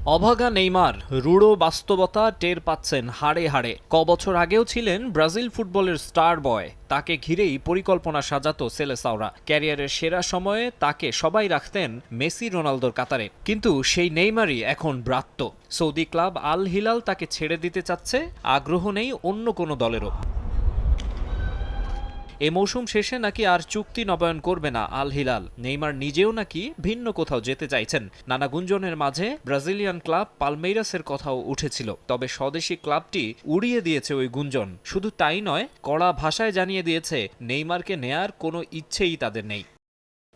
অভাগা নেইমার রূঢ় বাস্তবতা টের পাচ্ছেন হাড়ে হাড়ে। কবছর আগেও ছিলেন ব্রাজিল ফুটবলের স্টার বয়, তাকে ঘিরেই পরিকল্পনা সাজাতো সেলেসাওরা। ক্যারিয়ারের সেরা সময়ে তাকে সবাই রাখতেন মেসি রোনালদোর কাতারে, কিন্তু সেই নেইমারই এখন ব্রাত্য। সৌদি ক্লাব আল হিলাল তাকে ছেড়ে দিতে চাচ্ছে, আগ্রহ নেই অন্য কোনো দলেরও। এ মৌসুম শেষে নাকি আর চুক্তি নবায়ন করবে না আল হিলাল। নেইমার নিজেও নাকি ভিন্ন কোথাও যেতে চাইছেন। নানা গুঞ্জনের মাঝে ব্রাজিলিয়ান ক্লাব পালমেইরাসের কথাও উঠেছিল, তবে স্বদেশি ক্লাবটি উড়িয়ে দিয়েছে ওই গুঞ্জন। শুধু তাই নয়, কড়া ভাষায় জানিয়ে দিয়েছে নেইমারকে নেয়ার কোনো ইচ্ছেই তাদের নেই।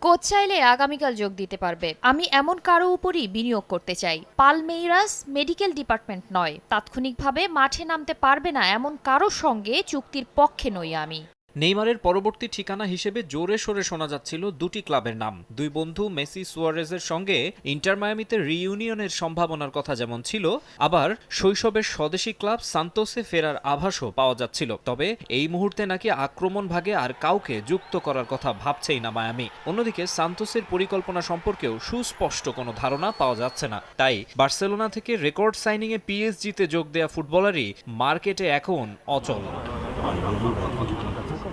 কোচ চাইলে আগামীকাল যোগ দিতে পারবে। আমি এমন কারো উপরই বিনিয়োগ করতে চাই। পালমেইরাস মেডিকেল ডিপার্টমেন্ট নয়, তাৎক্ষণিকভাবে মাঠে নামতে পারবে না এমন কারোর সঙ্গে চুক্তির পক্ষে নই আমি। নেইমারের পরবর্তী ঠিকানা হিসেবে জোরে সোরে শোনা যাচ্ছিল দুটি ক্লাবের নাম। দুই বন্ধু মেসি সুয়ারেজের সঙ্গে ইন্টার মায়ামিতে রিইউনিয়নের সম্ভাবনার কথা যেমন ছিল, আবার শৈশবের স্বদেশি ক্লাব সান্তোসে ফেরার আভাসও পাওয়া যাচ্ছিল। তবে এই মুহূর্তে নাকি আক্রমণ ভাগে আর কাউকে যুক্ত করার কথা ভাবছেই না মায়ামি। অন্যদিকে সান্তোসের পরিকল্পনা সম্পর্কেও সুস্পষ্ট কোনো ধারণা পাওয়া যাচ্ছে না। তাই বার্সেলোনা থেকে রেকর্ড সাইনিংয়ে পিএসজিতে যোগ দেয়া ফুটবলারই মার্কেটে এখন অচল।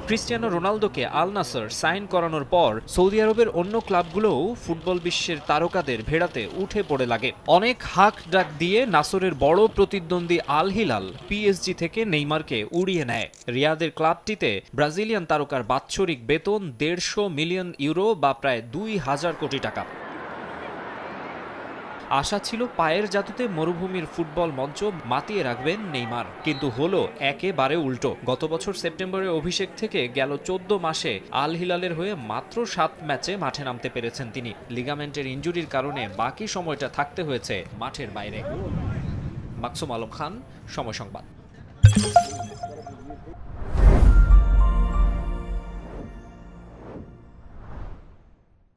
ক্রিস্টিয়ানো রোনালদোকে আল নাসর সাইন করানোর পর সৌদি আরবের অন্য ক্লাবগুলোও ফুটবল বিশ্বের তারকাদের ভেড়াতে উঠে পড়ে লাগে। অনেক হাক ডাক দিয়ে নাসরের বড় প্রতিদ্বন্দ্বী আল হিলাল পিএসজি থেকে নেইমারকে উড়িয়ে নেয়। রিয়াদের ক্লাবটিতে ব্রাজিলিয়ান তারকার বাৎসরিক বেতন 150 মিলিয়ন ইউরো বা প্রায় 2000 কোটি টাকা। আশা ছিল পায়ের জাদুতে মরুভূমির ফুটবল মঞ্চ মাতিয়ে রাখবেন নেইমার, কিন্তু হলো একেবারে উল্টো। গত বছর সেপ্টেম্বরে অভিষেক থেকে গেল 14 মাসে আল হিলালের হয়ে মাত্র 7 ম্যাচে মাঠে নামতে পেরেছেন তিনি। লিগামেন্টের ইনজুরির কারণে বাকি সময়টা থাকতে হয়েছে মাঠের বাইরে। মাকসুম আলম খান, সময় সংবাদ।